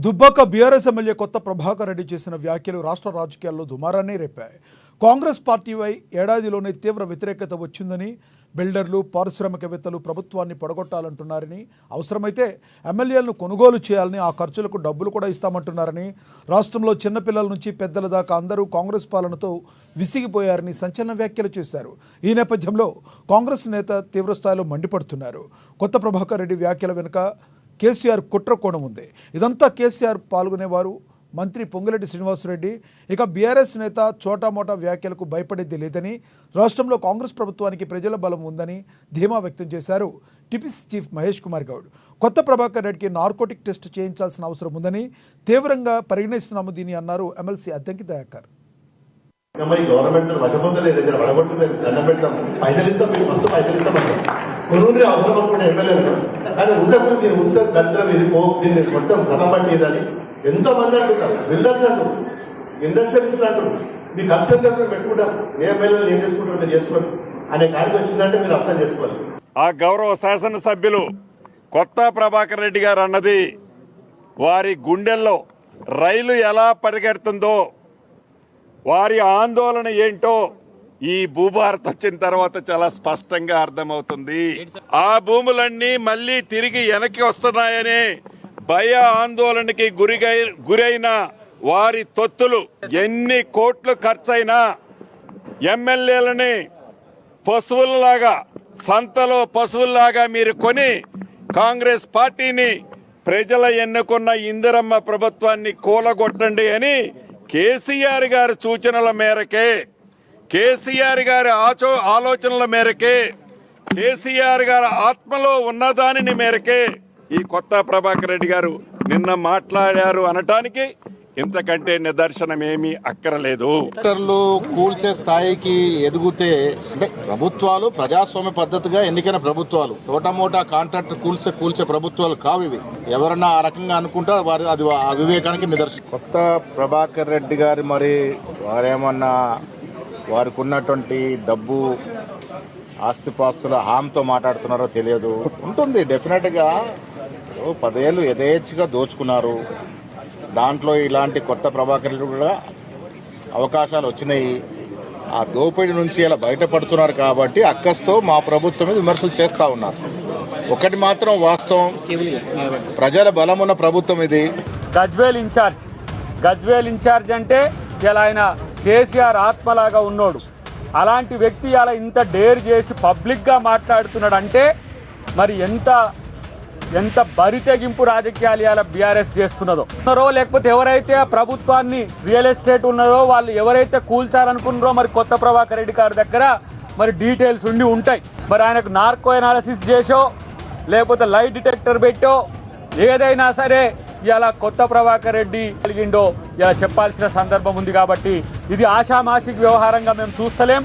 Dubbaka BRS MLA కొత్త ప్రభాకర్ రెడ్డి చేసిన వ్యాఖ్యలు రాష్ట్ర రాజకీయాల్లో దుమారాన్ని రేపాయి. కాంగ్రెస్ పార్టీపై ఏడాదిలోనే తీవ్ర వ్యతిరేకత వచ్చిందని, బిల్డర్లు, పారిశ్రామికవేత్తలు ప్రభుత్వాన్ని పడగొట్టాలంటున్నారని, అవసరమైతే ఎమ్మెల్యేలను కొనుగోలు చేయాలని, ఆ ఖర్చులకు డబ్బులు కూడా ఇస్తామంటున్నారని, రాష్ట్రంలో చిన్నపిల్లల నుంచి పెద్దల దాకా అందరూ కాంగ్రెస్ పాలనతో విసిగిపోయారని సంచలన వ్యాఖ్యలు చేశారు. ఈ నేపథ్యంలో కాంగ్రెస్ నేత తీవ్రస్థాయిలో మండిపడుతున్నారు. కొత్త ప్రభాకర్ రెడ్డి వ్యాఖ్యల వెనుక కేసీఆర్ కుట్ర కోణం ఉంది. ఇదంతా కేసీఆర్ పాల్గొనేవారు మంత్రి పొంగులేటి శ్రీనివాసరెడ్డి. ఇక బీఆర్ఎస్ నేత చోటామోటా వ్యాఖ్యలకు భయపడేది లేదని, రాష్ట్రంలో కాంగ్రెస్ ప్రభుత్వానికి ప్రజల బలం ఉందని ధీమా వ్యక్తం చేశారు టిపిస్ చీఫ్ మహేష్ కుమార్ గౌడ్. కొత్త ప్రభాకర్ రెడ్డికి నార్కోటిక్ టెస్ట్ చేయించాల్సిన అవసరం ఉందని తీవ్రంగా పరిగణిస్తున్నాము దీని అన్నారు ఎమ్మెల్సీ అద్దంకి దయాకర్. మరి గవర్నమెంట్ వశపొందలేదు, దగ్గర వడగొట్టలేదు, దండం పెట్టాం, పైసలు ఇస్తాం, మీరు మస్తు పైసలు ఇస్తామంటాం, కొనుగోలు అవసరం అనుకుంటే ఎమ్మెల్యేలు కానీ ఉత్సవ దరిద్రం ఇది దీన్ని మొత్తం కథం పట్టేదని ఎంతో మంది అంటున్నారు. బిల్డర్స్ అంటారు, ఇండస్ట్రియలిస్టులు అంటారు, మీ ఖర్చు ఎంత పెట్టుకుంటారు, ఏ ఎమ్మెల్యేలు ఏం చేసుకుంటారు మీరు చేసుకోండి అనే కార్యక్రమం వచ్చిందంటే మీరు అర్థం చేసుకోవాలి. ఆ గౌరవ శాసనసభ్యులు కొత్త ప్రభాకర్ రెడ్డి గారు అన్నది వారి గుండెల్లో రైలు ఎలా పరిగెడుతుందో, వారి ఆందోళన ఏంటో ఈ భూభారత్ వచ్చిన తర్వాత చాలా స్పష్టంగా అర్థమవుతుంది. ఆ భూములన్నీ మళ్ళీ తిరిగి వెనక్కి వస్తున్నాయనే భయ ఆందోళనకి గురైన వారి తొత్తులు ఎన్ని కోట్లు ఖర్చైనా ఎమ్మెల్యేలని పశువుల్లాగా, సంతలో పశువుల్లాగా మీరు కొని కాంగ్రెస్ పార్టీని, ప్రజల ఎన్నుకున్న ఇందిరమ్మ ప్రభుత్వాన్ని కూలగొట్టండి అని కేసీఆర్ గారి సూచనల మేరకే, కేసీఆర్ గారి ఆలోచనల మేరకే, కేసీఆర్ గారి ఆత్మలో ఉన్నదానిని మేరకే ఈ కొత్త ప్రభాకర్ రెడ్డి గారు నిన్న మాట్లాడారు అనటానికి ఇంతకంటే నిదర్శనం ఏమీ అక్కరలేదు. డాక్టర్లు కూల్చే స్థాయికి ఎదిగితే అంటే ప్రభుత్వాలు ప్రజాస్వామ్య పద్ధతిగా ఎన్నికైన ప్రభుత్వాలు, టోటమోటా కాంట్రాక్ట్ కూల్చే ప్రభుత్వాలు కావు ఇవి. ఎవరన్నా ఆ రకంగా అనుకుంటే అది అవివేకానికి నిదర్శనం. కొత్త ప్రభాకర్ రెడ్డి గారి మరి వారేమన్నా వారికి ఉన్నటువంటి డబ్బు ఆస్తిపాస్తుల హామీతో మాట్లాడుతున్నారో తెలియదు. ఉంటుంది డెఫినెట్గా 10 ఏళ్ళు యథేచ్ఛగా దోచుకున్నారు. దాంట్లో ఇలాంటి కొత్త ప్రభాకర్ రెడ్డి కూడా అవకాశాలు వచ్చినాయి. ఆ దోపిడీ నుంచి ఇలా బయటపడుతున్నారు కాబట్టి అక్కస్తో మా ప్రభుత్వం మీద విమర్శలు చేస్తూ ఉన్నారు. ఒకటి మాత్రం వాస్తవం, ప్రజల బలం ఉన్న ప్రభుత్వం ఇది. గజ్వేల్ ఇన్ఛార్జ్ అంటే ఇలా ఆయన కేసీఆర్ ఆత్మలాగా ఉన్నోడు. అలాంటి వ్యక్తి అలా ఇంత డేర్ చేసి పబ్లిక్గా మాట్లాడుతున్నాడు అంటే మరి ఎంత బరితెగింపు రాజకీయాలు ఇలా బీఆర్ఎస్ చేస్తున్నదో, లేకపోతే ఎవరైతే ఆ ప్రభుత్వాన్ని రియల్ ఎస్టేట్ ఉన్నారో వాళ్ళు ఎవరైతే కూల్చాలనుకున్నారో మరి కొత్త ప్రభాకర్ రెడ్డి గారి దగ్గర మరి డీటెయిల్స్ ఉండి ఉంటాయి. మరి ఆయనకు నార్కో ఎనాలిసిస్ చేసో లేకపోతే లైట్ డిటెక్టర్ పెట్టో ఏదైనా సరే ఇలా కొత్త ప్రభాకర్ రెడ్డి కలిగిండో ఇలా చెప్పాల్సిన సందర్భం ఉంది. కాబట్టి ఇది ఆషామాషిక వ్యవహారంగా మేము చూస్తలేం.